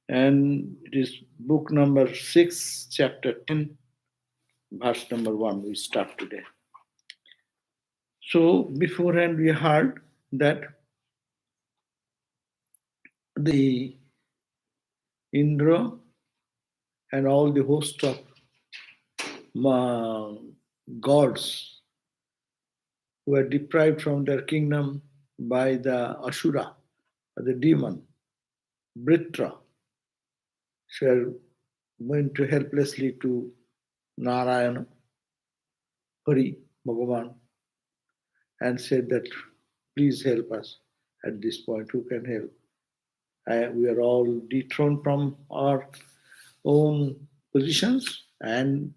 And it is book number 6, chapter 10, verse number 1. We start today. So, beforehand, we heard that the Indra and all the host of gods were deprived from their kingdom by the Asura, the demon, Britra, so went to helplessly to Narayana, Hari, Bhagavan, and said that, please help us at this point. Who can help? We are all dethroned from our own positions and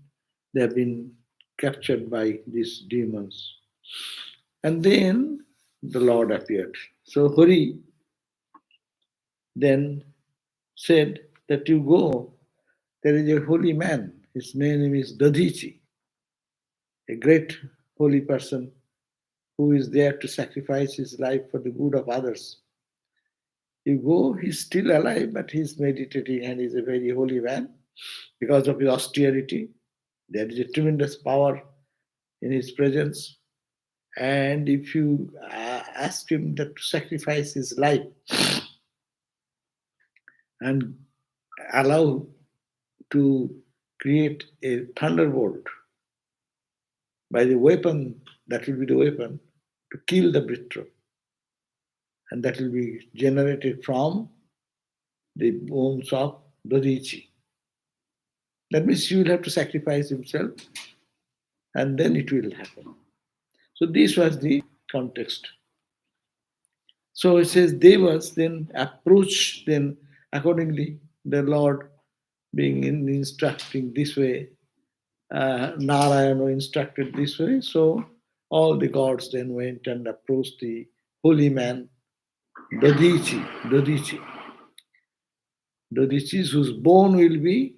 they have been captured by these demons. And then the Lord appeared. So Hari then said that you go, there is a holy man. His name is Dadichi, a great holy person who is there to sacrifice his life for the good of others. You go, he's still alive, but he's meditating and he's a very holy man because of his austerity. There is a tremendous power in his presence. And if you ask him that to sacrifice his life and allow to create a thunderbolt by the weapon, that will be the weapon to kill the Britra. And that will be generated from the bones of Dodichi. That means he will have to sacrifice himself and then it will happen. So this was the context. So it says Devas then approach then accordingly the Lord being instructing this way, Narayana instructed this way. So all the gods then went and approached the holy man, Dodichi, whose bone will be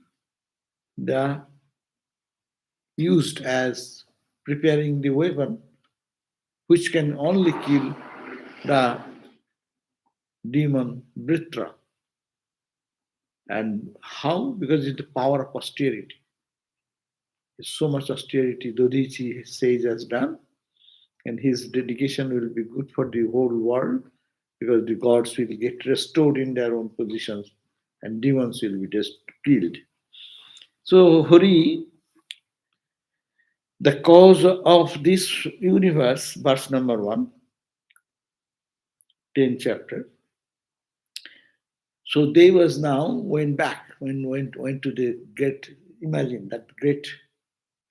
the used as preparing the weapon which can only kill the demon Britra. And how? Because it's the power of austerity. So much austerity Dodichi says has done, and his dedication will be good for the whole world because the gods will get restored in their own positions and demons will be just killed. So Hari, the cause of this universe, verse number 1, 10th chapter. So Devas now went back, went to the great, imagine that great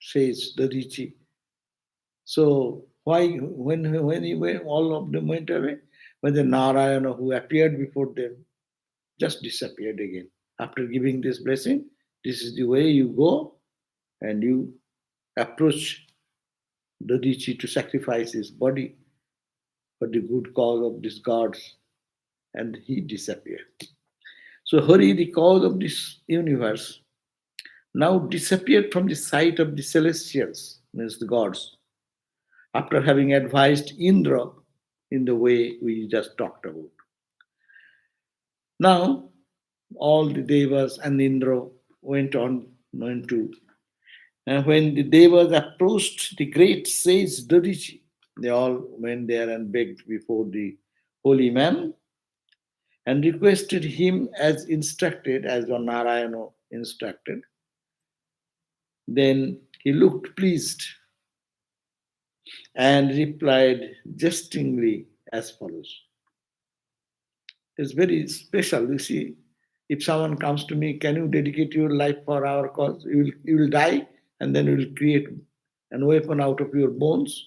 says Dadichi. So why, when he went, all of them went away, when the Narayana who appeared before them just disappeared again. After giving this blessing, this is the way you go and you approach Dadichi to sacrifice his body for the good cause of these gods, and he disappeared. So Hari, the cause of this universe, now disappeared from the sight of the celestials, means the gods, after having advised Indra in the way we just talked about. Now, all the Devas and Indra went to, and when the Devas approached the great sage Dadichi, they all went there and begged before the holy man and requested him as instructed, as Narayana instructed. Then he looked pleased and replied jestingly as follows. It's very special. You see, if someone comes to me, can you dedicate your life for our cause? You will die and then you will create a weapon out of your bones.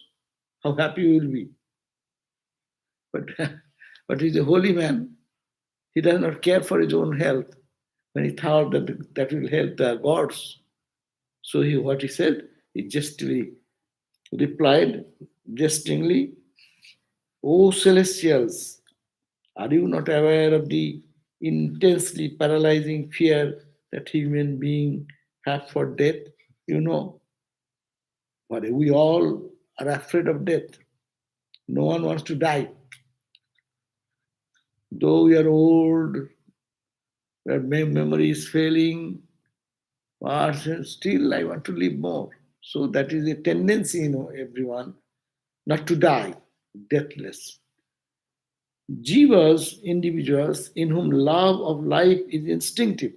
How happy you will be. But, but he's a holy man. He does not care for his own health when he thought that will help the gods. So what he said, he justly replied, jestingly, O celestials, are you not aware of the intensely paralyzing fear that human beings have for death? You know, but we all are afraid of death. No one wants to die. Though we are old, where memory is failing, or still I want to live more. So that is a tendency, everyone, not to die, deathless. Jivas, individuals in whom love of life is instinctive.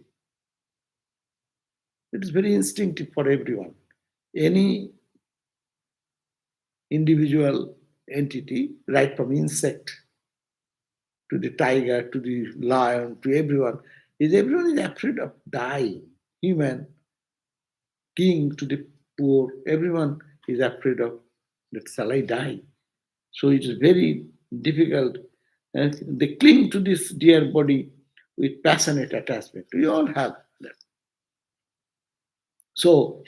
It is very instinctive for everyone. Any individual entity, right from insect to the tiger to the lion to everyone is afraid of dying. Human, king to the poor, everyone is afraid of that shall I die. So it is very difficult. And they cling to this dear body with passionate attachment. We all have that. So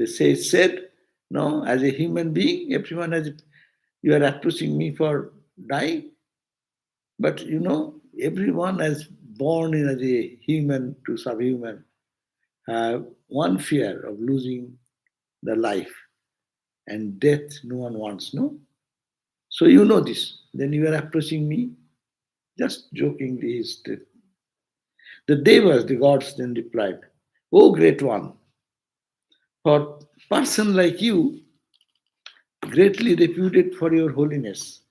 said, no, as a human being, everyone has, you are approaching me for dying, but everyone is born in as a human to subhuman, have one fear of losing the life, and death no one wants, no? So you know this. Then you are approaching me, just jokingly. The devas, the gods, then replied, "O great one, for person like you, greatly reputed for your holiness,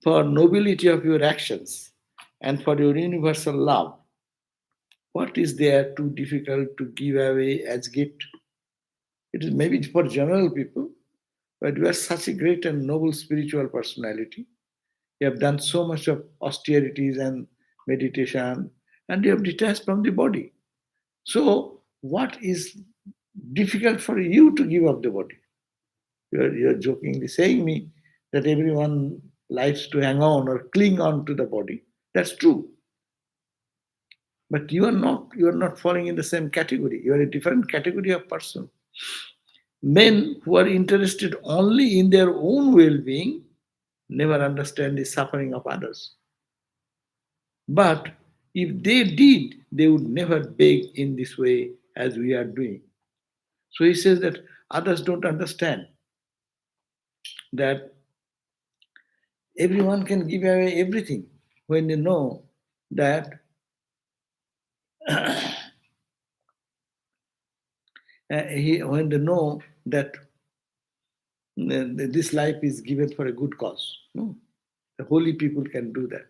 for nobility of your actions, and for your universal love, what is there too difficult to give away as gift? It is maybe for general people, but you are such a great and noble spiritual personality. You have done so much of austerities and meditation, and you have detached from the body. So, what is difficult for you to give up the body? You're jokingly saying me that everyone likes to hang on or cling on to the body. That's true. But you are not falling in the same category. You are a different category of person. Men who are interested only in their own well-being never understand the suffering of others. But if they did, they would never beg in this way as we are doing. So he says that others don't understand that everyone can give away everything when they know that when they know that this life is given for a good cause. No, the holy people can do that.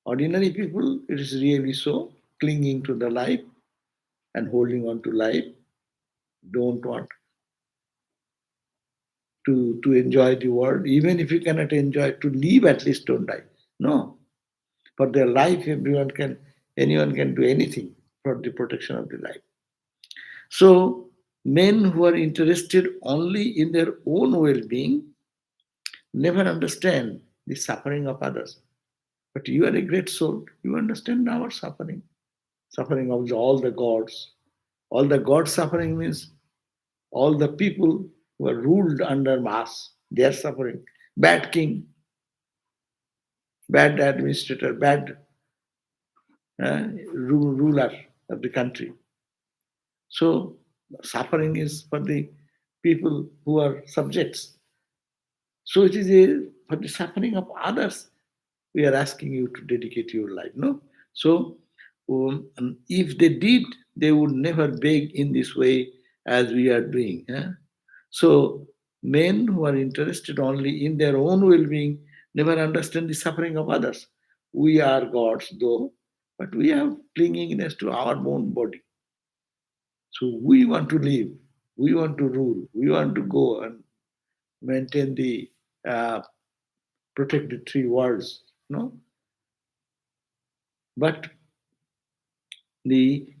Ordinary people, it is really so, clinging to the life and holding on to life, don't want to enjoy the world. Even if you cannot enjoy, to live, at least don't die. No. For their life, anyone can do anything for the protection of the life. So, men who are interested only in their own well being never understand the suffering of others. But you are a great soul. You understand our suffering of all the gods. All the gods' suffering means all the people who are ruled under us, they are suffering. Bad king, bad administrator, bad ruler of the country. So suffering is for the people who are subjects. So it is for the suffering of others. We are asking you to dedicate your life. No, so if they did, they would never beg in this way as we are doing. So men who are interested only in their own well-being never understand the suffering of others. We are gods, though, but we have clingingness to our own body. So we want to live, we want to rule, we want to go and maintain the uh, protect the three worlds. No, but the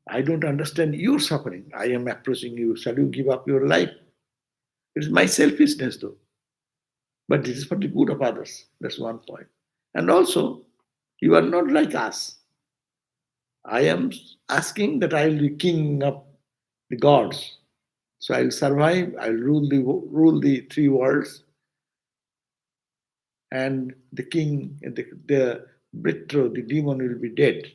I don't understand your suffering. I am approaching you. Shall you give up your life? It is my selfishness, though. But this is for the good of others. That's one point. And also, you are not like us. I am asking that I will be king of the gods. So I will survive. I will rule the three worlds, and the king, the Britro, the demon, will be dead.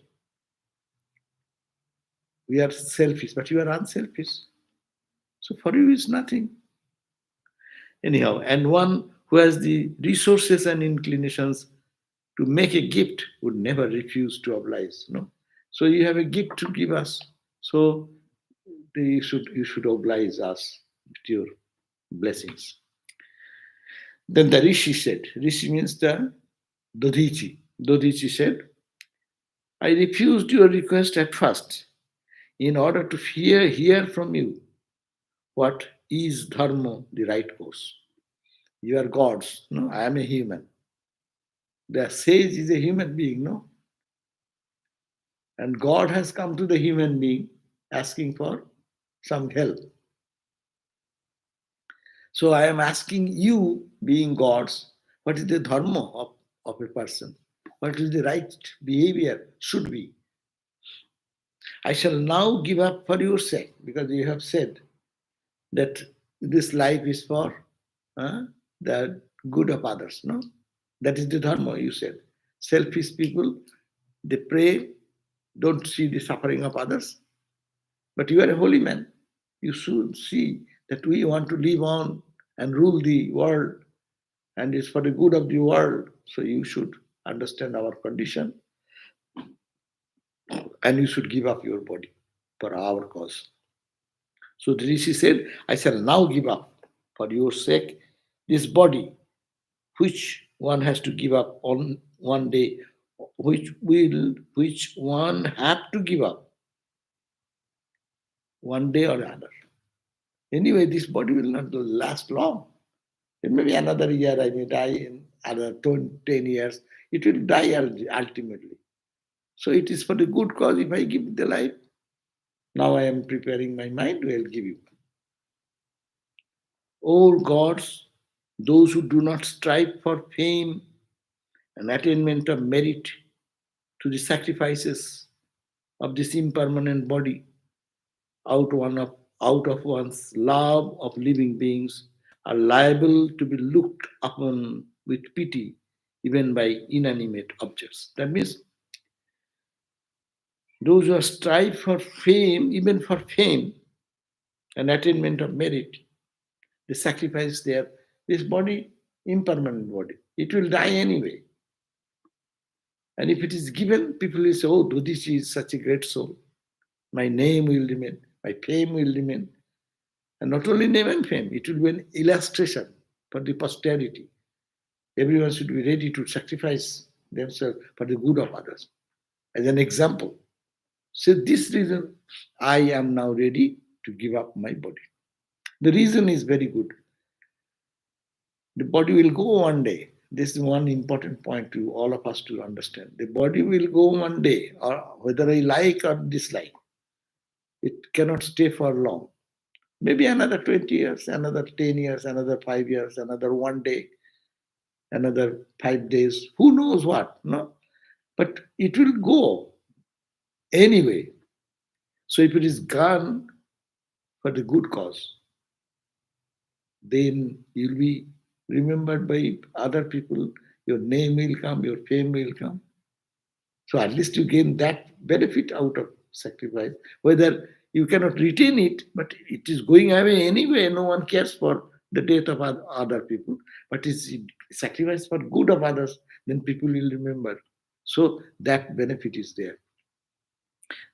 We are selfish, but you are unselfish. So for you, it's nothing. Anyhow, and one who has the resources and inclinations to make a gift would never refuse to oblige. No? So you have a gift to give us. So you should oblige us with your blessings. Then the Rishi said, Rishi means the Dodhichi. Dodhichi said, I refused your request at first in order to hear from you what is dharma, the right course. You are gods. No, I am a human. The sage is a human being, no? And God has come to the human being asking for some help. So I am asking you, being gods, what is the dharma of a person? What is the right behavior should be? I shall now give up for your sake, because you have said that this life is for the good of others. No, that is the dharma. You said selfish people, they pray, don't see the suffering of others. But you are a holy man. You should see that we want to live on and rule the world, and it's for the good of the world. So you should understand our condition, and you should give up your body for our cause. So the Rishi said, I shall now give up for your sake this body, which one has to give up on one day, which one have to give up one day or another. Anyway, this body will not last long. It may be another year, I may die in another 10 years. It will die ultimately. So it is for the good cause if I give the life. Now I am preparing my mind, I will give you. All gods, those who do not strive for fame and attainment of merit to the sacrifices of this impermanent body, out of one's love of living beings, are liable to be looked upon with pity even by inanimate objects. That means those who strive for fame, even for fame and attainment of merit, they sacrifice this body, impermanent body. It will die anyway. And if it is given, people will say, oh, Dodishi is such a great soul. My name will remain, my fame will remain. And not only name and fame, it will be an illustration for the posterity. Everyone should be ready to sacrifice themselves for the good of others. As an example. So this reason, I am now ready to give up my body. The reason is very good. The body will go one day. This is one important point to all of us to understand. The body will go one day, or whether I like or dislike. It cannot stay for long. Maybe another 20 years, another 10 years, another 5 years, another one day, another 5 days. Who knows what? No? But it will go anyway. So if it is gone for the good cause, then you'll be remembered by other people. Your name will come, your fame will come. So at least you gain that benefit out of sacrifice. Whether you cannot retain it, but it is going away anyway. No one cares for the death of other people. But it's sacrifice for good of others, then people will remember. So that benefit is there.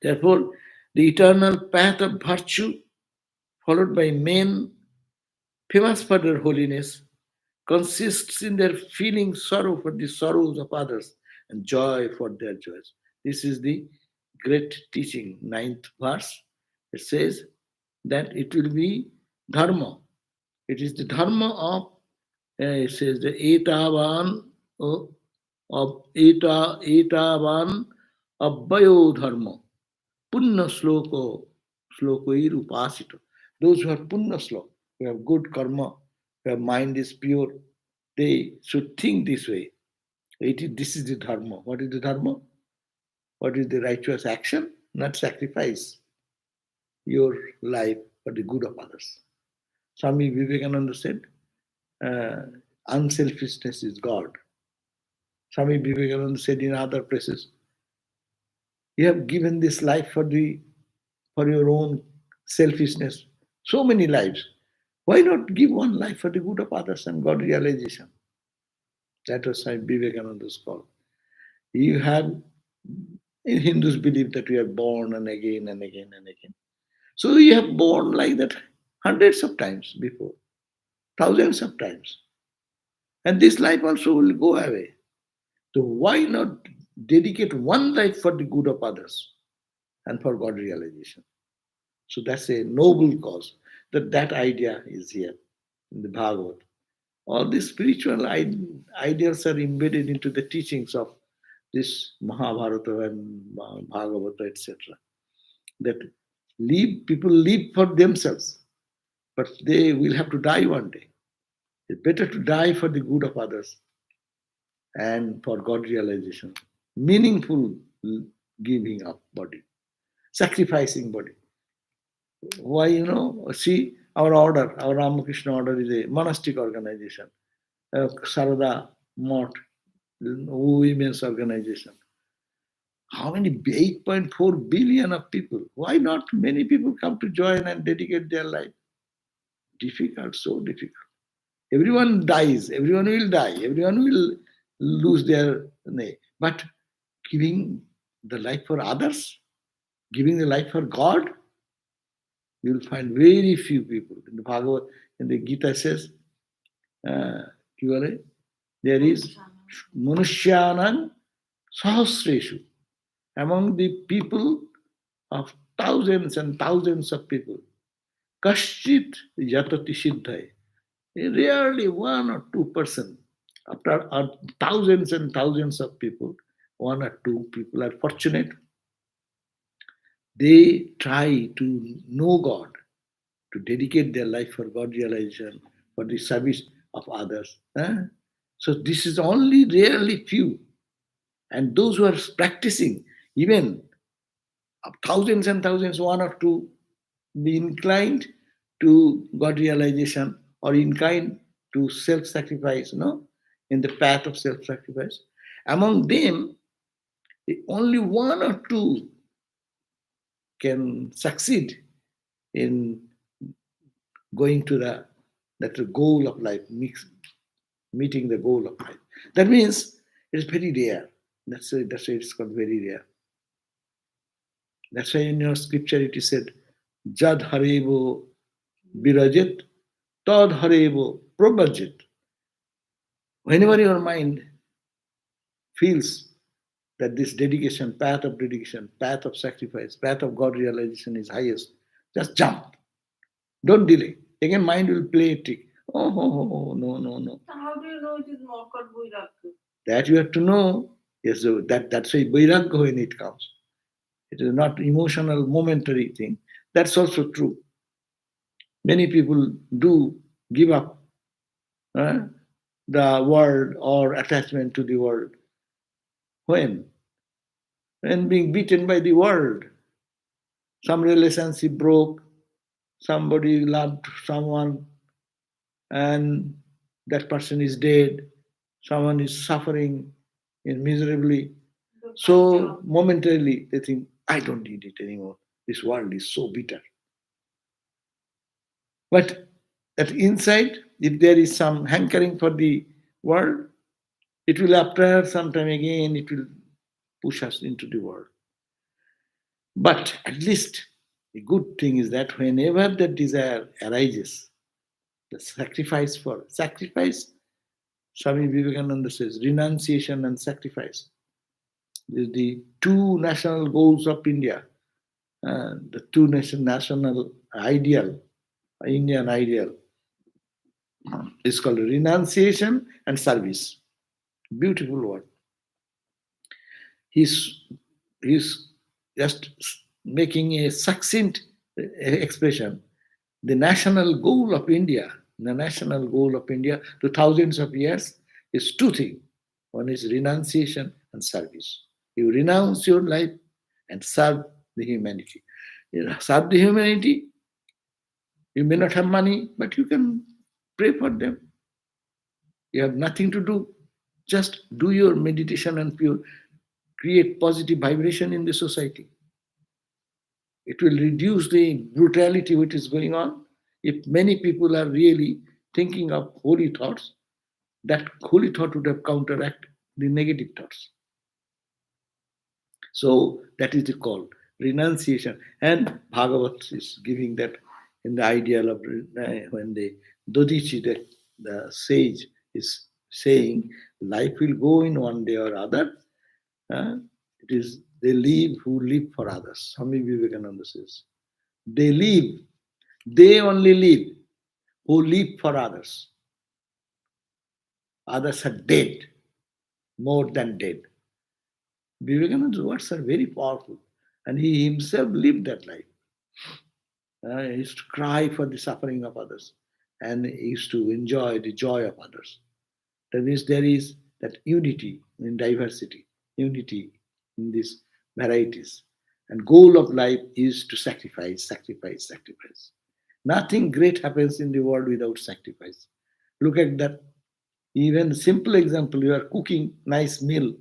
Therefore, the eternal path of virtue, followed by men famous for their holiness, consists in their feeling sorrow for the sorrows of others and joy for their joys. This is the great teaching, 9th verse. It says that it will be dharma. It is the dharma of, it says the etavan of etavan abhayo dharma, punna slokoir upasita. Those who have punna slok, who have good karma, whose mind is pure, they should think this way. This is the dharma. What is the dharma? What is the righteous action? Not sacrifice your life for the good of others. Swami Vivekananda said, unselfishness is God. Swami Vivekananda said in other places, you have given this life for your own selfishness. So many lives. Why not give one life for the good of others and God realization? That was Swami Vivekananda's call. You have, Hindus believe that we are born and again and again and again. So we have born like that hundreds of times before, thousands of times. And this life also will go away. So why not dedicate one life for the good of others and for God realization? So that's a noble cause. That idea is here in the Bhagavad. All these spiritual ideas are embedded into the teachings of this Mahabharata and Bhagavata, etc. That people live for themselves, but they will have to die one day. It's better to die for the good of others and for God realization. Meaningful giving up body, sacrificing body. Why, see, our Ramakrishna order is a monastic organization, Sarada Mott, women's organization. How many? 8.4 billion of people. Why not many people come to join and dedicate their life? Difficult, so difficult. Everyone dies, everyone will die, everyone will lose their name. But giving the life for others, giving the life for God, you will find very few people. In the Bhagavad, in the Gita says, uh, there is Manushyanam Sahasreshu. Among the people of thousands and thousands of people, Kashchit Yatati Siddhai. Rarely 1 or 2%. After thousands and thousands of people, 1 or 2 people are fortunate. They try to know God, to dedicate their life for God realization, for the service of others. So this is only rarely few. And those who are practicing, even of thousands and thousands, 1 or 2, be inclined to God realization or inclined to self-sacrifice, in the path of self-sacrifice. Among them, only 1 or 2 can succeed in going to that goal of life, meeting the goal of life. That means it's very rare. That's why it's called very rare. That's why in your scripture it is said, Jad Harevo Birajit, Tad Harevo Prabhajit. Whenever your mind feels that this dedication, path of sacrifice, path of God realization is highest, just jump. Don't delay. Again, mind will play a trick. Oh, no. How do you know it is mock or vairagya? That you have to know. Yes, so that's why vairagya when it comes. It is not emotional, momentary thing. That's also true. Many people do give up the world or attachment to the world. When? When being beaten by the world. Some relationship broke, somebody loved someone, and that person is dead, someone is suffering miserably. So momentarily they think, I don't need it anymore. This world is so bitter. But that inside, if there is some hankering for the world, it will after some time again, it will push us into the world. But at least a good thing is that whenever that desire arises, the sacrifice, Swami Vivekananda says, renunciation and sacrifice is the 2 national goals of India, the 2 national ideal, Indian ideal. It's called renunciation and service. Beautiful word. He's just making a succinct expression. The national goal of India to thousands of years is 2 things. One is renunciation and service. You renounce your life and serve the humanity. Serve the humanity. You may not have money, but you can pray for them. You have nothing to do. Just do your meditation and create positive vibration in the society. It will reduce the brutality which is going on. If many people are really thinking of holy thoughts, that holy thought would have counteracted the negative thoughts. So that is the call, renunciation. And Bhagavat is giving that in the ideal of when the Dodichi, the sage, is saying life will go in one day or other. It is they live who live for others. Swami Vivekananda says, they live, they only live who live for others. Others are dead, more than dead. Vivekananda's words are very powerful, and he himself lived that life. He used to cry for the suffering of others, and he used to enjoy the joy of others. That means there is that unity in diversity, unity in these varieties. And goal of life is to sacrifice, sacrifice, sacrifice. Nothing great happens in the world without sacrifice. Look at that. Even simple example, you are cooking nice meal.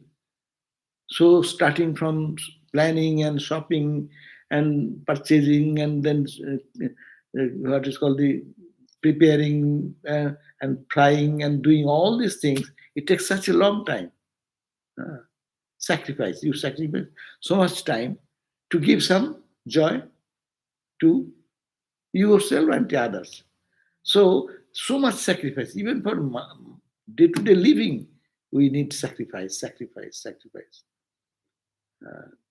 So starting from planning and shopping and purchasing and then what is called the preparing and frying and doing all these things, it takes such a long time. Uh, Sacrifice. You sacrifice so much time to give some joy to yourself and to others. So much sacrifice. Even for day-to-day living, we need sacrifice, sacrifice, sacrifice.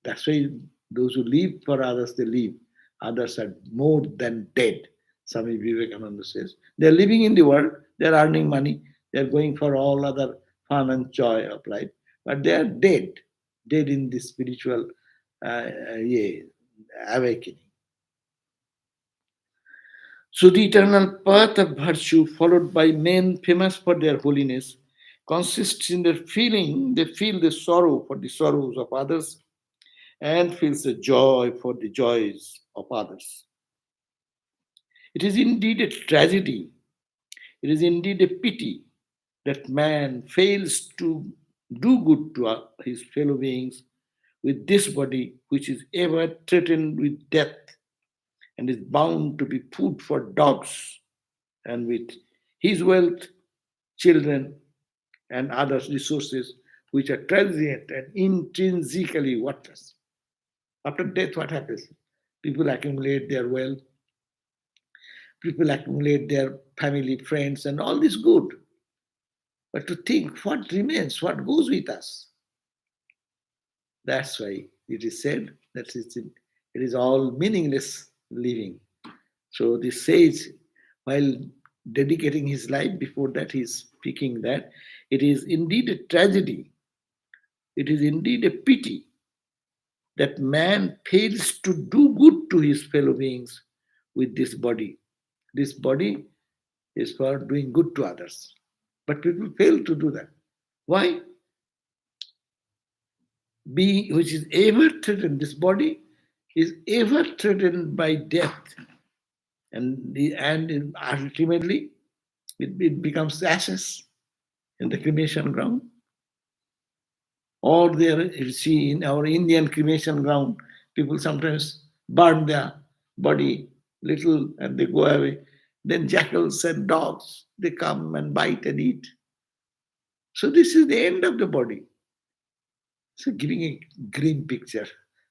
That's why those who live for others, they live. Others are more than dead. Swami Vivekananda says. They're living in the world, they're earning money, they're going for all other fun and joy of life, but they are dead, dead in the spiritual yeah, awakening. So the eternal path of virtue, followed by men famous for their holiness, consists in their feeling, they feel the sorrow for the sorrows of others and feels the joy for the joys of others. It is indeed a tragedy, it is indeed a pity that man fails to do good to his fellow beings with this body which is ever threatened with death and is bound to be food for dogs, and with his wealth, children, and other resources which are transient and intrinsically worthless. After death, what happens? People accumulate their wealth, people accumulate their family, friends, and all this good. But to think what remains, what goes with us. That's why it is said that it is all meaningless living. So this sage, while dedicating his life, before that he is speaking that it is indeed a tragedy, it is indeed a pity that man fails to do good to his fellow beings with this body. This body is for doing good to others. But people fail to do that. Why? Being which is ever threatened, this body is ever threatened by death. And ultimately it becomes ashes in the cremation ground. Or there, you see, in our Indian cremation ground, people sometimes burn their body little and they go away. Then jackals and dogs, they come and bite and eat. So this is the end of the body. So giving a grim picture,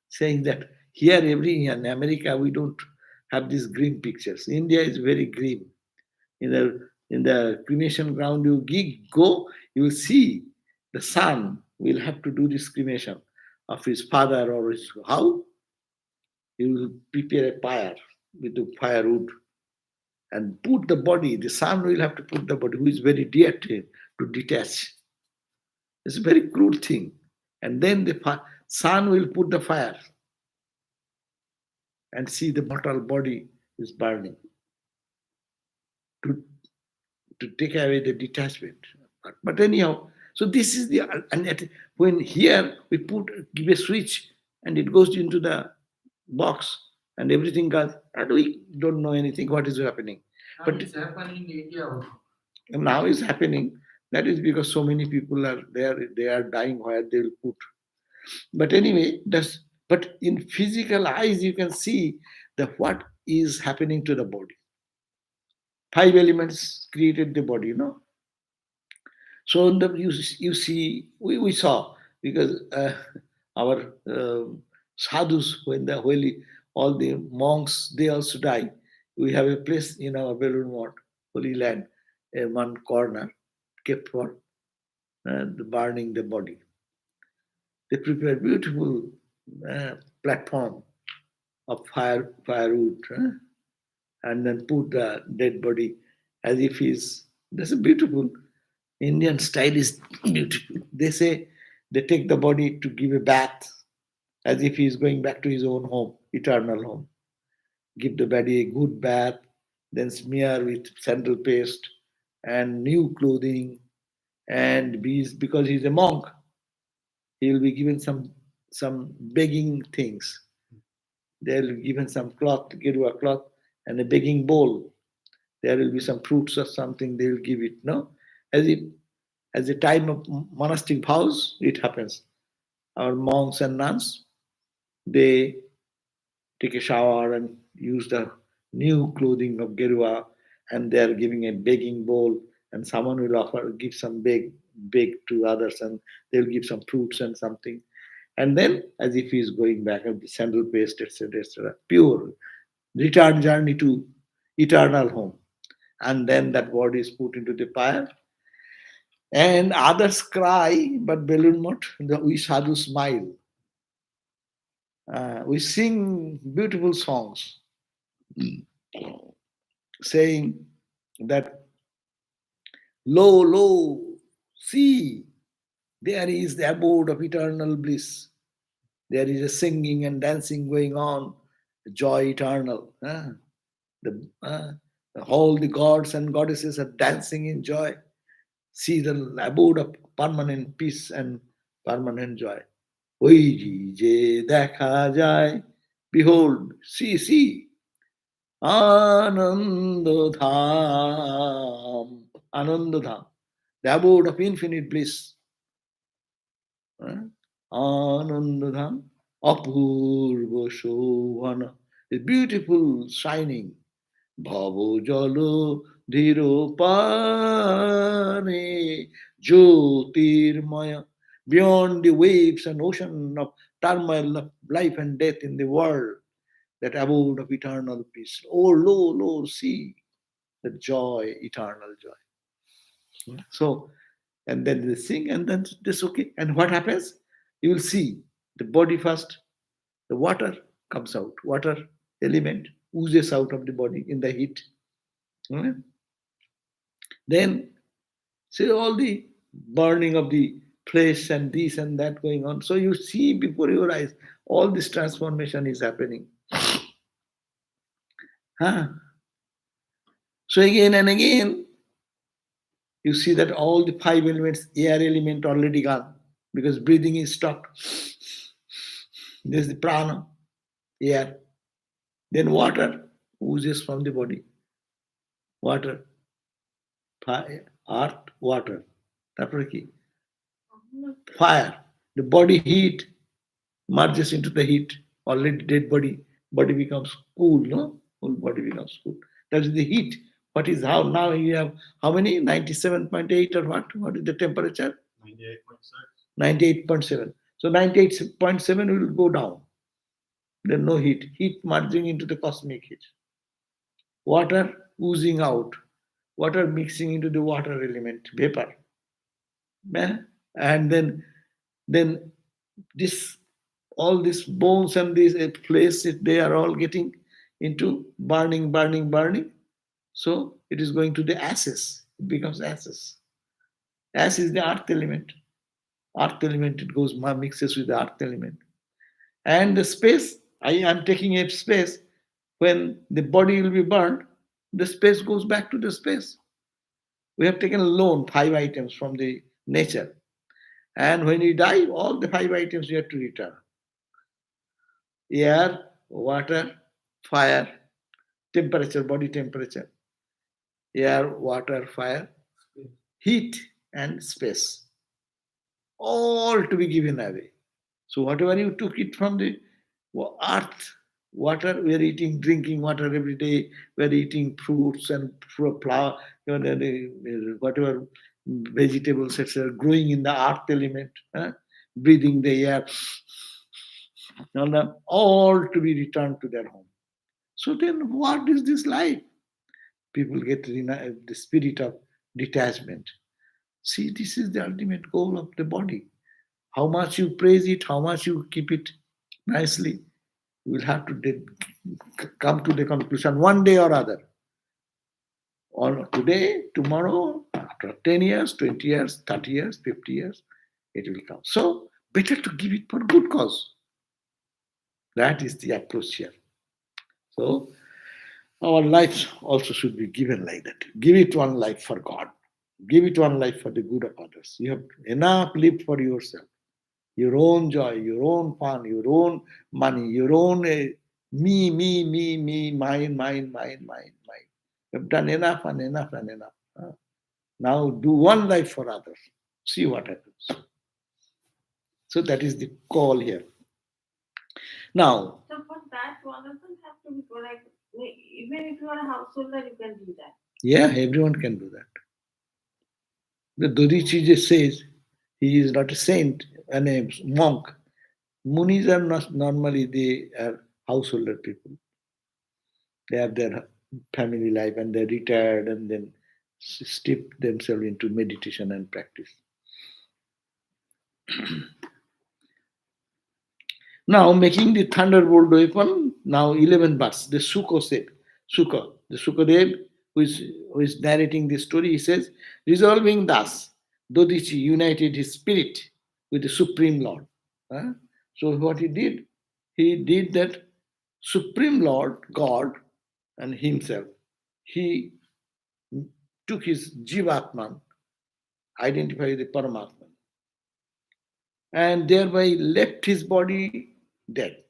saying that here in America we don't have these grim pictures. India is very grim. In the cremation ground go, you will see the son will have to do this cremation of his father or his how? He will prepare a fire with the firewood and put the body, the son will have to put the body, who is very dear to him, to detach. It's a very cruel thing. And then the son will put the fire and see the mortal body is burning to, to take away the detachment. But anyhow, so this is the, and when here we give a switch and it goes into the box and everything goes, and we don't know anything what is happening. Now But it's happening in India also. now it's happening. That is because so many people are there, they are dying where they will put. But anyway, but in physical eyes you can see that what is happening to the body. Five elements created the body, you know. So in you see, we saw because Our sadhus, when the holy, all the monks, they also die. We have a place in our Belur Mott, Holy Land, one corner kept for the burning the body. They prepare beautiful platform of firewood, and then put the dead body as if he's. That's a beautiful Indian style is beautiful. They say they take the body to give a bath as if he is going back to his own home, eternal home. Give the body a good bath, then smear with sandal paste and new clothing, and because he's a monk, he will be given some begging things. They'll be given some cloth, Gedua cloth, and a begging bowl. There will be some fruits or something. They will give it. No, as it as a time of monastic vows, it happens. Our monks and nuns, they take a shower and use the new clothing of Gerua, and they are giving a begging bowl, and someone will offer give some beg to others, and they'll give some fruits and something, and then as if he is going back of the sandal paste, etc., etc., pure return journey to eternal home, and then that body is put into the fire, and others cry, but Belun Mott, we sadhu smile. We sing beautiful songs saying that, lo, lo, see, there is the abode of eternal bliss. There is a singing and dancing going on, joy eternal. All the gods and goddesses are dancing in joy. See the abode of permanent peace and permanent joy. ওই যে দেখা যায়, behold, see, Anandodham, Anandodham, the abode of infinite bliss. Anandodham, Apurva Shovana, is beautiful, shining. Bhavo Jalo Dhiro Pane, Jyotirmaya, beyond the waves and ocean of turmoil of life and death in the world, that abode of eternal peace. Oh, lo, see the joy, eternal joy. So, and then they sing, and then this okay. And what happens? You will see the body first, the water comes out, water element oozes out of the body in the heat. Then see all the burning of the flesh and this and that going on. So you see before your eyes, all this transformation is happening. Huh? So again and again, you see that all the five elements, air element already gone because breathing is stopped. There's the prana, air. Then water oozes from the body. Water, fire, earth, water. Taরপরে কি? Fire. The body heat merges into the heat. Already dead body becomes cool, no? Whole body becomes cool. That is the heat. What is how now you have how many? 97.8 or what? What is the temperature? 98.6. 98.7. So 98.7 will go down. There's no heat. Heat merging into the cosmic heat. Water oozing out. Water mixing into the water element, vapor. And then this all these bones and these flesh, they are all getting into burning. So it is going to the ashes. It becomes ashes. Ash is the earth element. Earth element, it goes mixes with the earth element. And the space, I am taking a space. When the body will be burned, the space goes back to the space. We have taken alone 5 items from the nature. And when you die, all the 5 items you have to return. Air, water, fire, temperature, body temperature. Air, water, fire, heat, and space. All to be given away. So whatever you took it from the earth, water, we are eating, drinking water every day. We are eating fruits and flower, whatever vegetables, etc., growing in the earth element. breathing the air, and all to be returned to their home. So then, what is this life? People get the spirit of detachment. See, this is the ultimate goal of the body. How much you praise it, how much you keep it nicely, you will have to come to the conclusion one day or other. Or today, tomorrow, after 10 years, 20 years, 30 years, 50 years, it will come. So, better to give it for good cause. That is the approach here. So, our lives also should be given like that. Give it one life for God. Give it one life for the good of others. You have enough lived for yourself. Your own joy, your own fun, your own money, your own me, mine. You have done enough and enough and enough. Now do one life for others. See what happens. So that is the call here. Now, So for that, one doesn't have to be like, even if you are a householder, you can do that. yeah, everyone can do that. The Dodichi just says he is not a saint and a monk. Munis are not normally they are householder people. They have their family life and they're retired and then step themselves into meditation and practice. Now making the thunderbolt weapon, now 11 verse, the Sukha said, the Sukadev who is narrating this story, he says, resolving thus, Dodichi united his spirit with the Supreme Lord. So what he did that Supreme Lord, God, and himself, he took his Jivatman, identified the Paramatman, and thereby left his body dead.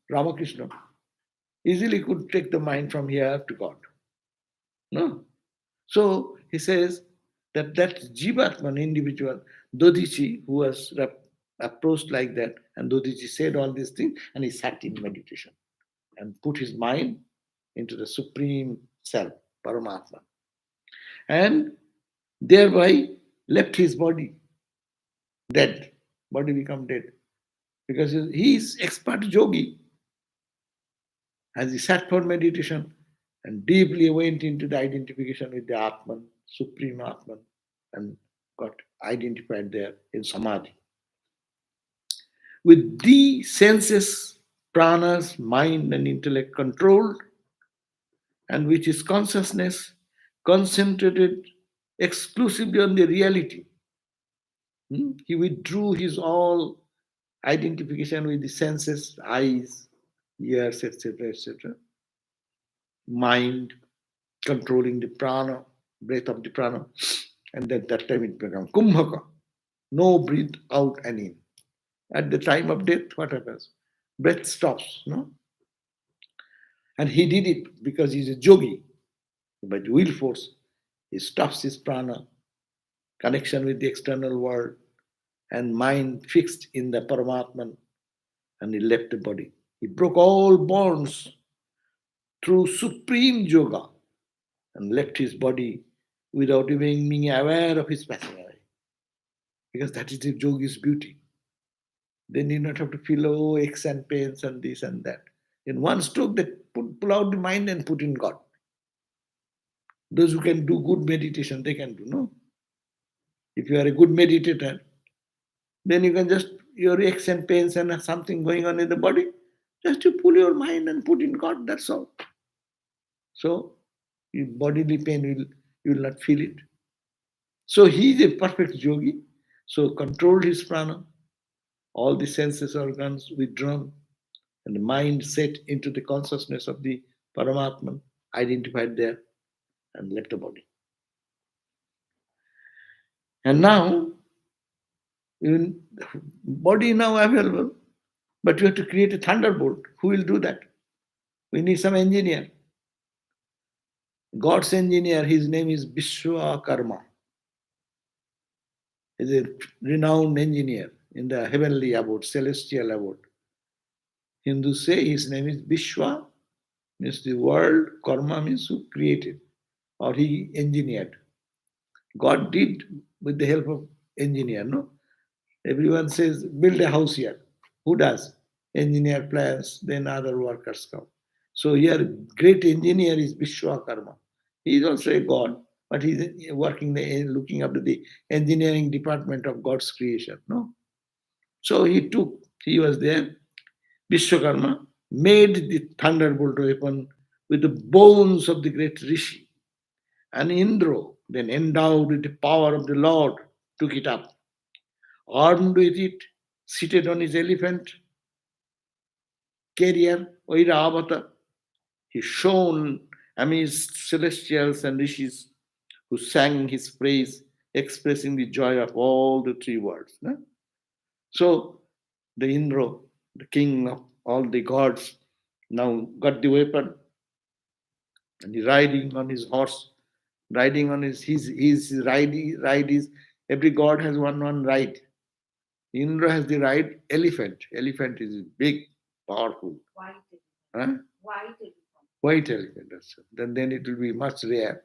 Ramakrishna easily could take the mind from here to God. No. So he says that Jivatman individual, Dodichi, who was approached like that, and Dodichi said all these things, and he sat in meditation and put his mind into the Supreme Self, Paramatma, and thereby left his body dead. Body become dead. Because he is expert yogi. As he sat for meditation and deeply went into the identification with the Atman, Supreme Atman, and got identified there in Samadhi. With the senses, pranas, mind, and intellect controlled, and which is consciousness concentrated exclusively on the reality. He withdrew his all identification with the senses, eyes, ears, etc., mind, controlling the prana, breath of the prana, and at that time it becomes kumbhaka, no breathe out and in. At the time of death, what happens? Breath stops, no? And he did it because he's a yogi. By the will force, he stops his prana, connection with the external world, and mind fixed in the Paramatman, and he left the body. He broke all bonds through supreme yoga and left his body without even being aware of his passing away. Because that is the yogi's beauty. They need not have to feel, oh, aches and pains and this and that. In one stroke, they pull out the mind and put in God. Those who can do good meditation, they can do, no? If you are a good meditator, then you can just, your aches and pains and something going on in the body, just you pull your mind and put in God, that's all. So, your bodily pain, you will not feel it. So, he is a perfect yogi. So, controlled his prana, all the senses organs withdrawn, and the mind set into the consciousness of the Paramatman, identified there, and left the body. And now, body now available, but you have to create a thunderbolt. Who will do that? We need some engineer. God's engineer, his name is Vishwakarma. He's a renowned engineer in the heavenly abode, celestial abode. Hindus say his name is Vishwa, means the world, karma means who created, or he engineered. God did with the help of engineer, no? Everyone says, build a house here. Who does? Engineer plans, then other workers come. So here, great engineer is Vishwakarma. He is also a god, but he's working, looking after the engineering department of God's creation. No, so he was there. Vishwakarma made the thunderbolt weapon with the bones of the great Rishi. And Indra, then endowed with the power of the Lord, took it up. Armed with it, seated on his elephant carrier, Oiravata, he shone amidst celestials and rishis who sang his praise, expressing the joy of all the three worlds. No? So the Indra, the king of all the gods, now got the weapon and he riding on his horse, riding on his ride is every god has one ride. Indra has the ride elephant. Elephant is big, powerful. White Huh? white elephant. White elephant. Then it will be much rare.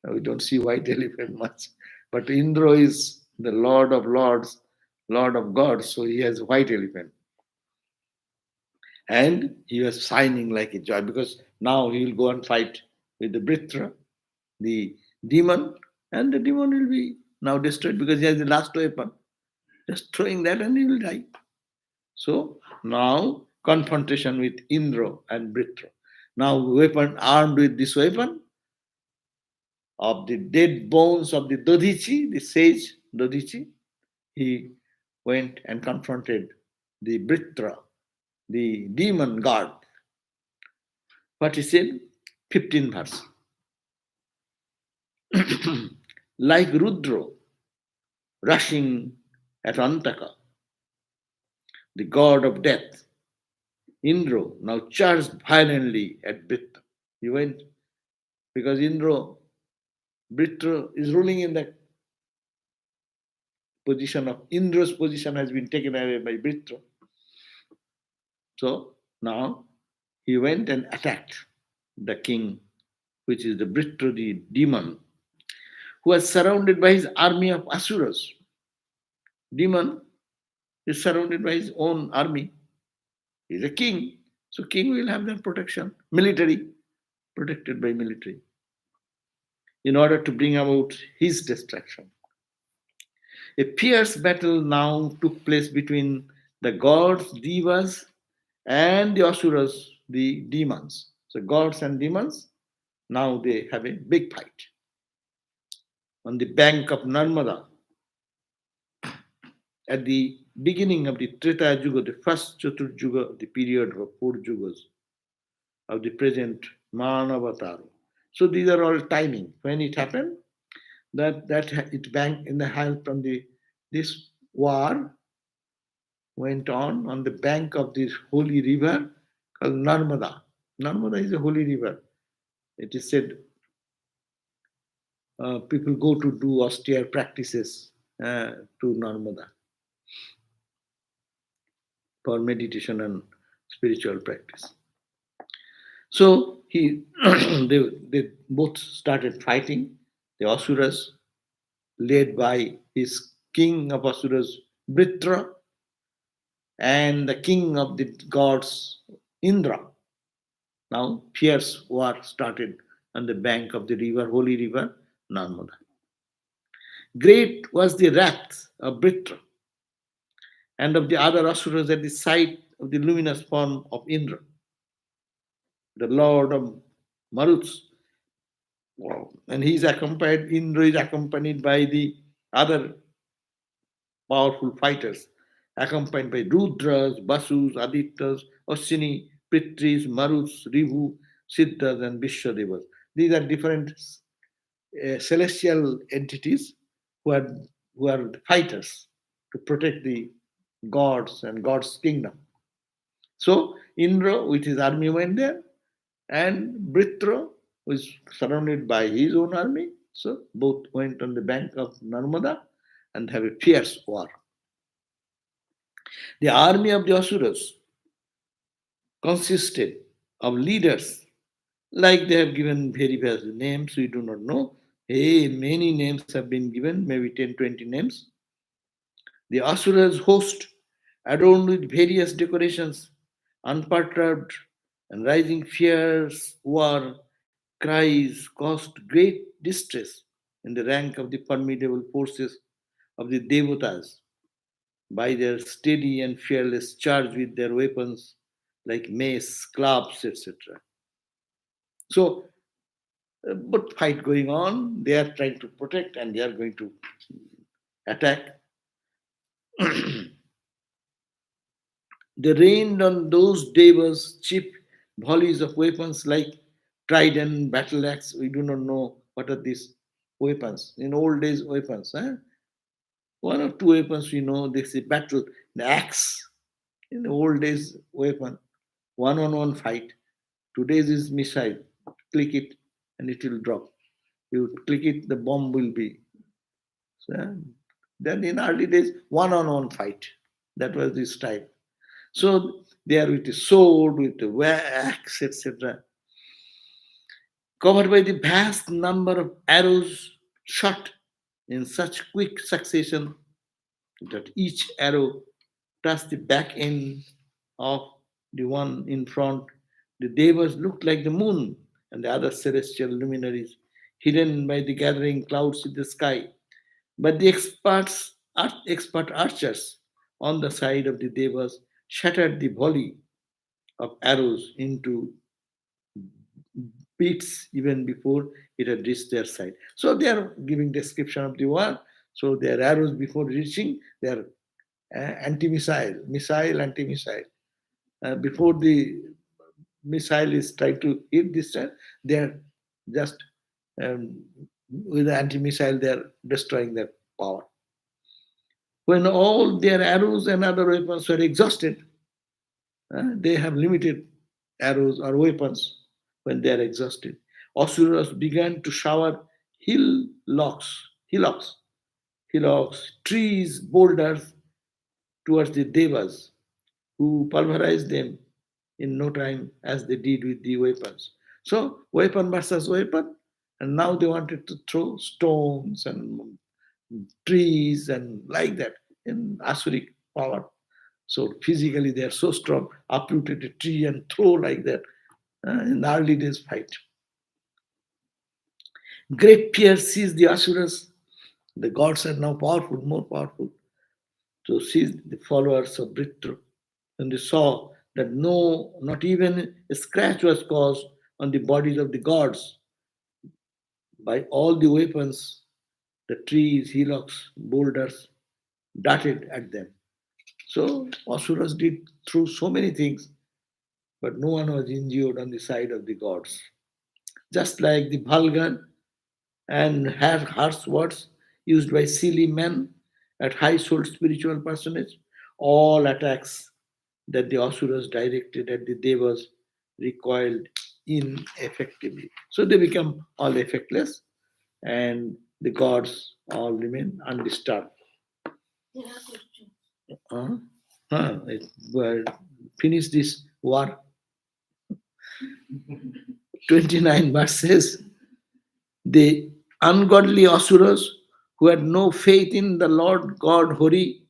We don't see white elephant much. But Indra is the Lord of Lords, Lord of gods, so he has white elephant. And he was shining like a joy because now he will go and fight with the Britra, the demon, and the demon will be now destroyed because he has the last weapon. Just throwing that and he will die. So now confrontation with Indra and Britra. Now weapon armed with this weapon of the dead bones of the Dodichi, the sage Dodichi, he went and confronted the Britra, the demon god. What he said? 15 verse. Like Rudra rushing at Antaka, the god of death, Indra now charged violently at Britra. He went because Britra is ruling in that position of Indra's position has been taken away by Britra. So now he went and attacked the king, which is the Britra, the demon, who was surrounded by his army of asuras. Demon is surrounded by his own army. He's a king, so king will have that protection, military, protected by military, in order to bring about his destruction. A fierce battle now took place between the gods, devas, and the asuras, the demons. So gods and demons, now they have a big fight on the bank of Narmada at the beginning of the Treta Yuga, the first Chatur Yuga, the period of 4 yugas of the present Manavatar. So these are all timing. When it happened, that it banked in the hand from this war went on the bank of this holy river called Narmada. Narmada is a holy river. It is said people go to do austere practices to Narmada for meditation and spiritual practice. So they both started fighting. The Asuras, led by his king of Asuras, Britra, and the king of the gods, Indra. Now fierce war started on the bank of the river, holy river, Narmada. Great was the wrath of Britra and of the other Asuras at the sight of the luminous form of Indra, the lord of Maruts. Wow. And Indra is accompanied by the other powerful fighters, accompanied by Rudras, Basus, Adityas, Ashini, Pitris, Maruts, Rivu, Siddhas, and Vishwadevas. These are different celestial entities who are fighters to protect the gods and God's kingdom. So Indra with his army went there, and Britra was surrounded by his own army. So both went on the bank of Narmada and have a fierce war. The army of the Asuras consisted of leaders, like they have given various names, we do not know. Hey, many names have been given, maybe 10, 20 names. The Asura's host, adorned with various decorations, unperturbed and rising fierce war cries caused great distress in the rank of the formidable forces of the Devatas by their steady and fearless charge with their weapons like mace, clubs, etc. So, but fight going on, they are trying to protect and they are going to attack. They rained on those devas cheap volleys of weapons like trident, battle axe. We do not know what are these weapons. In old days, weapons. One or two weapons we know. They say battle, the axe. In the old days, weapon. One-on-one fight. Today's is missile. Click it and it will drop. You click it, the bomb will be. So, then in early days, one-on-one fight. That was this type. So they are with a sword, with a axe, etc., covered by the vast number of arrows shot in such quick succession that each arrow touched the back end of the one in front. The devas looked like the moon and the other celestial luminaries hidden by the gathering clouds in the sky. But the expert archers on the side of the devas shattered the volley of arrows into bits even before it had reached their side. So they are giving description of the war. So their arrows before reaching, they are anti-missile, missile, anti-missile. Before the missile is trying to hit this time, they are just um, with the anti-missile, they are destroying their power. When all their arrows and other weapons were exhausted, they have limited arrows or weapons when they are exhausted. Asuras began to shower hillocks, trees, boulders towards the devas, who pulverized them in no time as they did with the weapons. So, weapon versus weapon, and now they wanted to throw stones and trees and like that in Asuric power. So physically they are so strong, uprooted a tree and throw like that in the early days fight. Great fear seized the Asuras. The gods are now powerful, more powerful. So seized the followers of Britra. And they saw that no, not even a scratch was caused on the bodies of the gods by all the weapons, the trees, hillocks, boulders darted at them. So Asuras did through so many things, but no one was injured on the side of the gods. Just like the vulgar and harsh words used by silly men at high souled spiritual personage, all attacks that the Asuras directed at the Devas recoiled ineffectively. So they become all effectless and the gods all remain undisturbed. There are questions. Uh, well, finish this war. 29 verses. The ungodly Asuras who had no faith in the Lord God Hori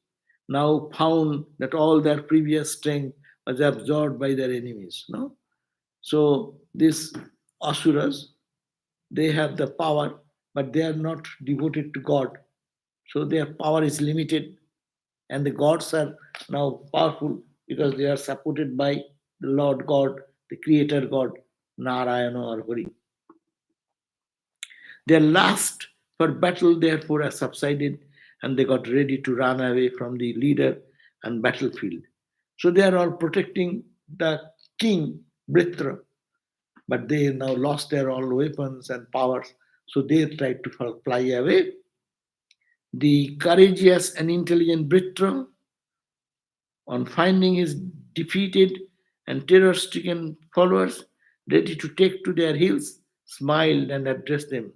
now found that all their previous strength was absorbed by their enemies. No? So these Asuras, they have the power, but they are not devoted to God. So their power is limited, and the gods are now powerful because they are supported by the Lord God, the Creator God, Narayana or Hari. Their lust for battle, therefore, has subsided, and they got ready to run away from the leader and battlefield. So they are all protecting the king, Britra, but they now lost their all weapons and powers. So they tried to fly away. The courageous and intelligent Britra, on finding his defeated and terror stricken followers ready to take to their heels, smiled and addressed them.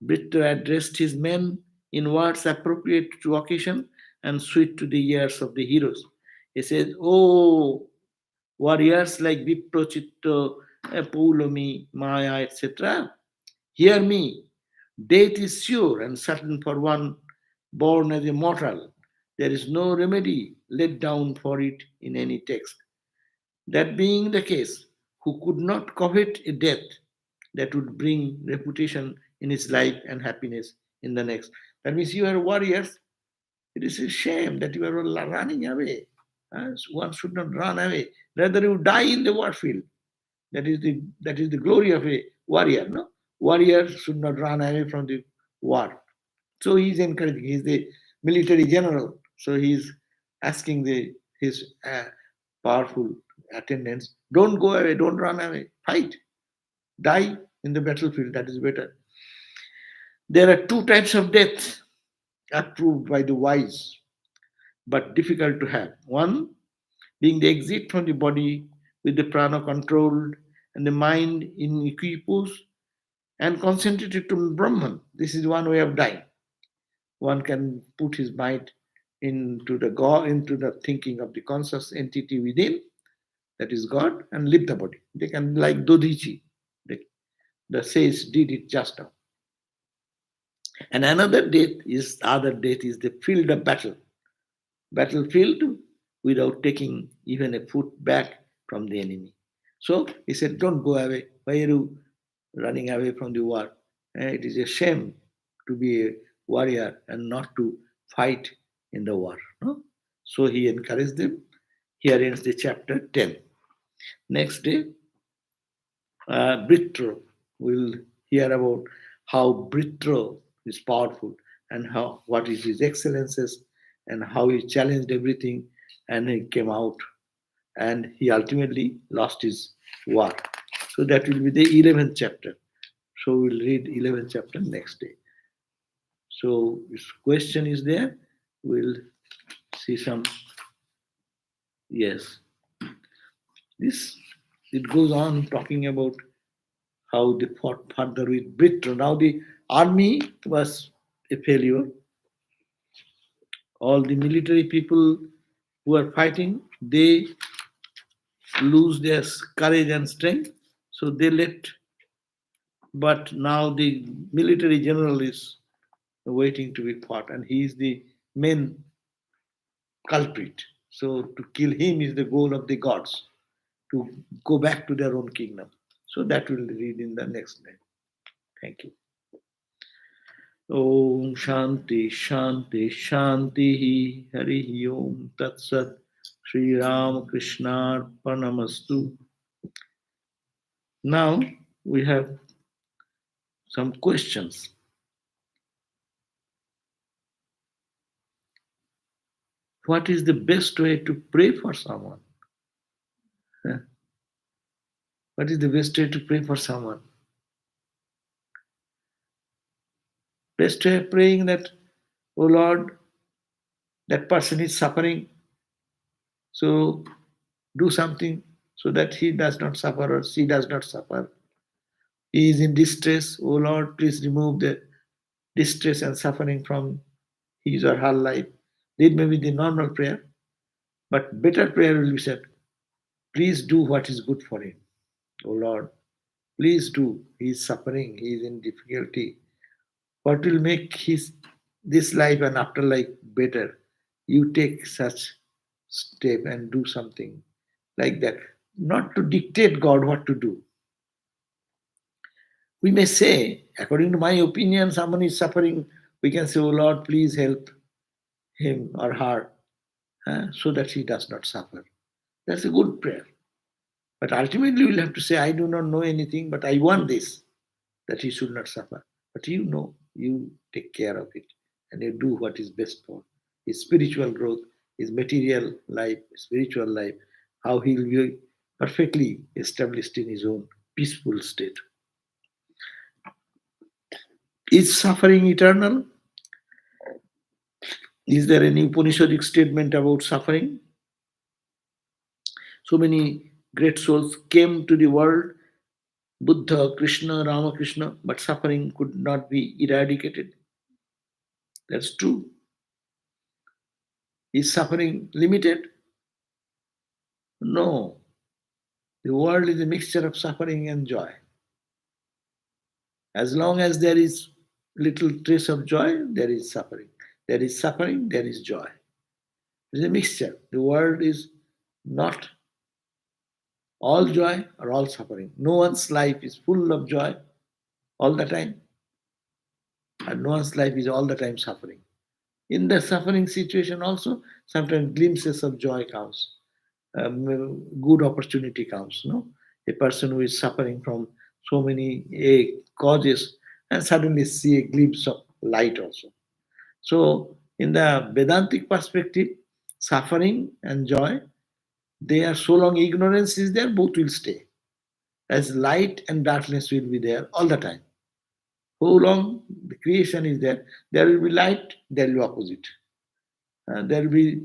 Brito addressed his men in words appropriate to occasion and sweet to the ears of the heroes. He says, "Oh, warriors like Viprochitto, Paulomi, Maya, etc., hear me. Death is sure and certain for one born as a mortal. There is no remedy laid down for it in any text. That being the case, who could not covet a death that would bring reputation in his life and happiness in the next? That means you are warriors. It is a shame that you are running away. One should not run away. Rather, you die in the war field. That is the glory of a warrior. No, warrior should not run away from the war. So he's encouraging. He's the military general. So he's asking his powerful attendants, don't go away, don't run away, fight, die in the battlefield. That is better. There are two types of death approved by the wise, but difficult to have. One being the exit from the body with the prana controlled and the mind in equipoise and concentrated to Brahman. This is one way of dying. One can put his mind into the God, into the thinking of the conscious entity within, that is God, and leave the body. They can, like Dodichi, the sage did it just now. And another other death is the field of battle. Battlefield without taking even a foot back from the enemy. So he said, don't go away. Why are you running away from the war? It is a shame to be a warrior and not to fight in the war. No? So he encouraged them. Here ends the chapter 10. Next day, Britro will hear about how Britro is powerful and how what is his excellences and how he challenged everything and he came out and he ultimately lost his war. So that will be the 11th chapter. So we'll read 11th chapter next day. So this question is there. We'll see some. Yes. This it goes on talking about how they fought further with Britain. Now the army was a failure. All the military people who are fighting, they lose their courage and strength, so they let. But now the military general is waiting to be fought, and he is the main culprit. So to kill him is the goal of the gods, to go back to their own kingdom. So that we'll read in the next line. Thank you. Om Shanti Shanti Shanti Hari Om Tat Sat Sri Ram Krishna Arpanamastu. Now we have some questions. What is the best way to pray for someone? What is the best way to pray for someone? Best way of praying that, oh Lord, that person is suffering, so do something so that he does not suffer or she does not suffer. He is in distress, oh Lord, please remove the distress and suffering from his or her life. This may be the normal prayer, but better prayer will be said, please do what is good for him. Oh Lord, please do. He is suffering, he is in difficulty. What will make his this life and afterlife better? You take such step and do something like that. Not to dictate God what to do. We may say, according to my opinion, someone is suffering, we can say, oh Lord, please help him or her so that he does not suffer. That's a good prayer. But ultimately, we'll have to say, I do not know anything, but I want this, that he should not suffer. But you know, you take care of it and you do what is best for his spiritual growth, his material life, spiritual life, how he will be perfectly established in his own peaceful state. Is suffering eternal? Is there any Upanishadic statement about suffering? So many great souls came to the world, Buddha, Krishna, Ramakrishna, but suffering could not be eradicated. That's true. Is suffering limited? No. The world is a mixture of suffering and joy. As long as there is little trace of joy, there is suffering. There is suffering, there is joy. It's a mixture. The world is not all joy or all suffering. No one's life is full of joy all the time, and no one's life is all the time suffering. In the suffering situation also, sometimes glimpses of joy comes, good opportunity comes. No, a person who is suffering from so many causes and suddenly see a glimpse of light also. So, in the Vedantic perspective, suffering and joy, they are so long ignorance is there, both will stay. As light and darkness will be there all the time. How long the creation is there will be light, there will be opposite. There will be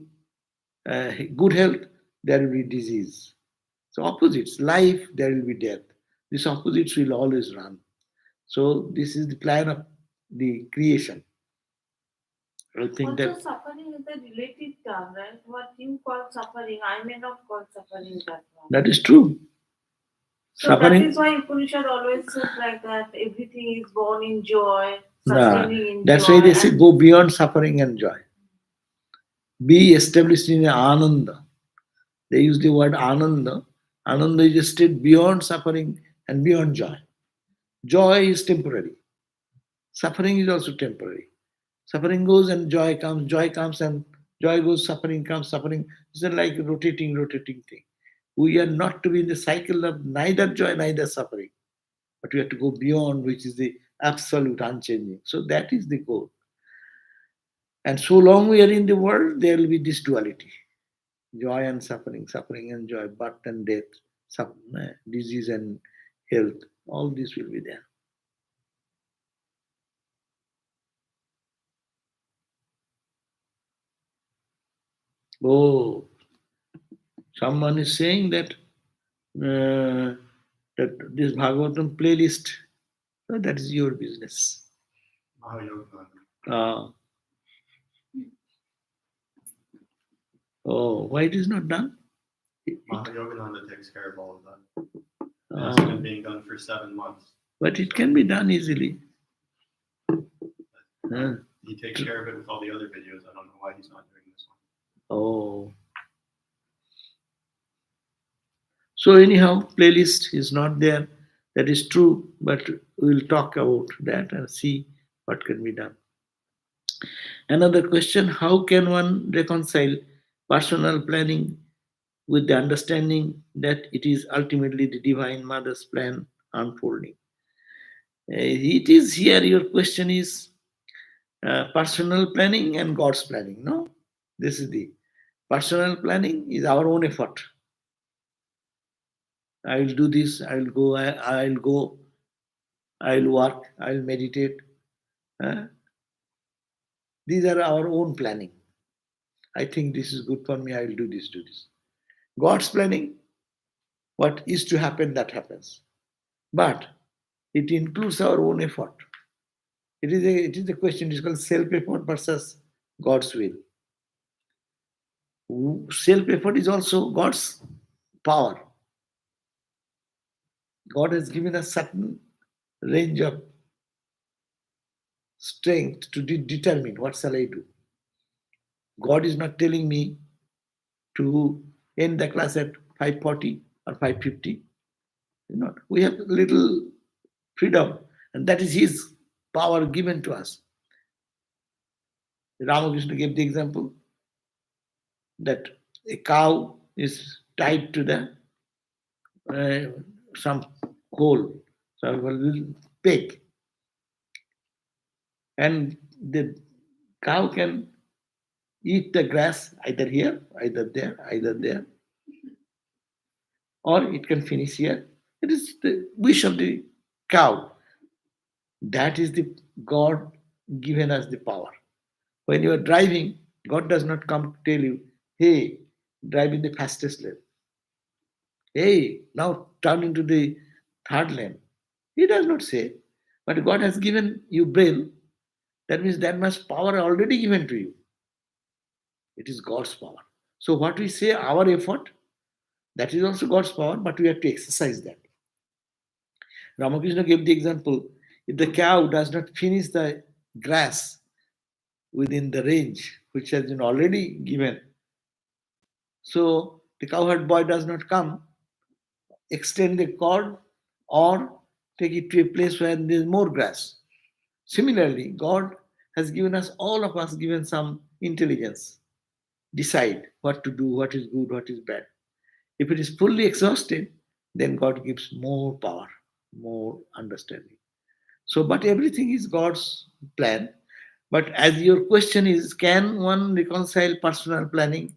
good health, there will be disease. So opposites, life, there will be death. These opposites will always run. So this is the plan of the creation. I think Also, that suffering is a relative term, right? What you call suffering, I may not call suffering that one. that is true. So that Suffering, is why Upanishad always says like that everything is born in joy, nah, sustaining in that's why joy, they say and go beyond suffering and joy. Be established in ananda. They use the word ananda. Ananda is a state beyond suffering and beyond joy. Joy is temporary. Suffering is also temporary. Suffering goes and joy comes and joy goes, suffering comes, suffering. It's a like rotating thing. We are not to be in the cycle of neither joy, neither suffering, but we have to go beyond, which is the absolute unchanging. So that is the goal. And so long we are in the world, there will be this duality, joy and suffering, suffering and joy, birth and death, disease and health. All this will be there. Oh, someone is saying that that this Bhagavatam playlist, that is your business. Uh, oh, why it is not done? Mahayogananda takes care of all of that. It Uh, hasn't been being done for 7 months. but it can be done easily. He takes care of it with all the other videos. I don't know why he's not doing this one. Oh. So anyhow, playlist is not there. That is true, but we'll talk about that and see what can be done. Another question, how can one reconcile personal planning with the understanding that it is ultimately the Divine Mother's plan unfolding? It is here, your question is personal planning and God's planning. No, this is the personal planning is our own effort. I will do this, I will go, I'll go, I'll work, I'll meditate. Uh, these are our own planning. I think this is good for me, I will do this. God's planning, what is to happen, that happens. But it includes our own effort. It is a question, it's called self-effort versus God's will. Self-effort is also God's power. God has given us certain range of strength to determine what shall I do. God is not telling me to end the class at 5:40 or 5:50. Not. We have little freedom, and that is His power given to us. Ramakrishna gave the example that a cow is tied to the some hole, so a little peg, and the cow can eat the grass either here, either there, or it can finish here. It is the wish of the cow. That is the God given us the power. When you are driving, God does not come to tell you, hey, drive in the fastest lane. Hey, now turn into the third lane. He does not say. But God has given you brain. That means that much power already given to you. It is God's power. So what we say, our effort, that is also God's power, but we have to exercise that. Ramakrishna gave the example, if the cow does not finish the grass within the range which has been already given, So the cowherd boy does not come, extend the cord, or take it to a place where there is more grass. Similarly, God has given us, all of us, given some intelligence. Decide what to do, what is good, what is bad. If it is fully exhausted, then God gives more power, more understanding. So, but everything is God's plan. But as your question is, can one reconcile personal planning?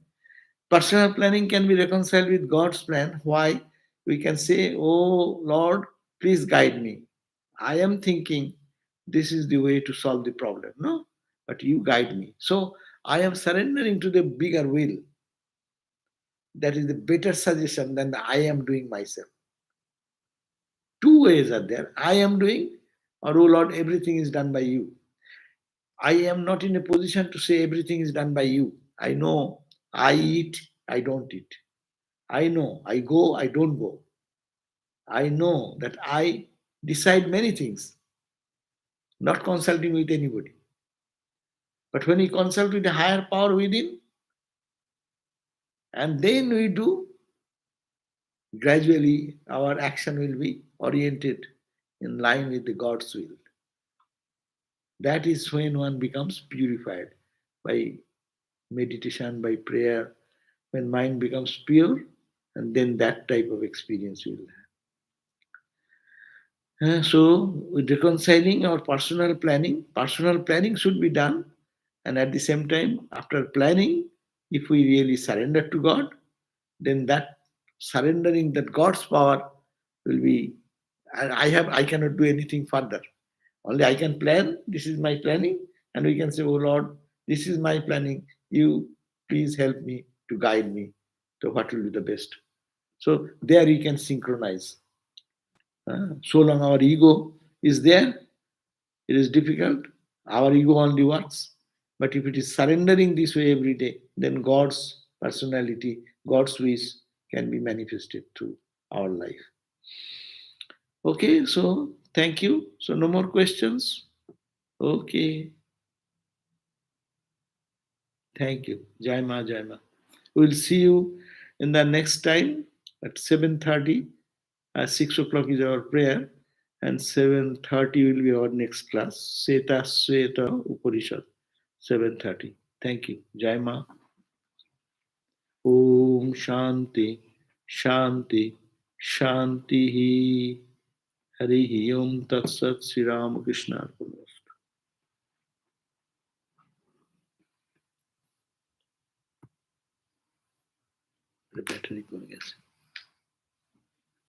Personal planning can be reconciled with God's plan. Why? We can say, oh Lord, please guide me. I am thinking this is the way to solve the problem. No, but you guide me. So I am surrendering to the bigger will. That is the better suggestion than the I am doing myself. Two ways are there. I am doing, or oh Lord, everything is done by you. I am not in a position to say everything is done by you. I know I eat, I don't eat. I know I go, I don't go. I know that I decide many things, not consulting with anybody. But when we consult with the higher power within, and then we do, gradually our action will be oriented in line with the God's will. That is when one becomes purified by meditation, by prayer, when mind becomes pure, and then that type of experience we will have. So, with reconciling our personal planning should be done, and at the same time, after planning, if we really surrender to God, then that surrendering, that God's power will be. And I cannot do anything further. Only I can plan. This is my planning, and we can say, "Oh Lord, this is my planning. You please help me to guide me to what will be the best." So there you can synchronize. So long our ego is there, it is difficult. Our ego only works. But if it is surrendering this way every day, then God's personality, God's wish can be manifested through our life. Okay, so thank you. So no more questions. Okay, thank you. Jai Ma, Jai Ma. We'll see you in the next time at 7:30. 6 o'clock is our prayer, and 7:30 will be our next class. Seta Sweta Upanishad, 7:30. Thank you. Jai Ma. Om Shanti, Shanti, Shanti. Hari Om Tat Sat Sri Ramakrishna. The battery going, yes.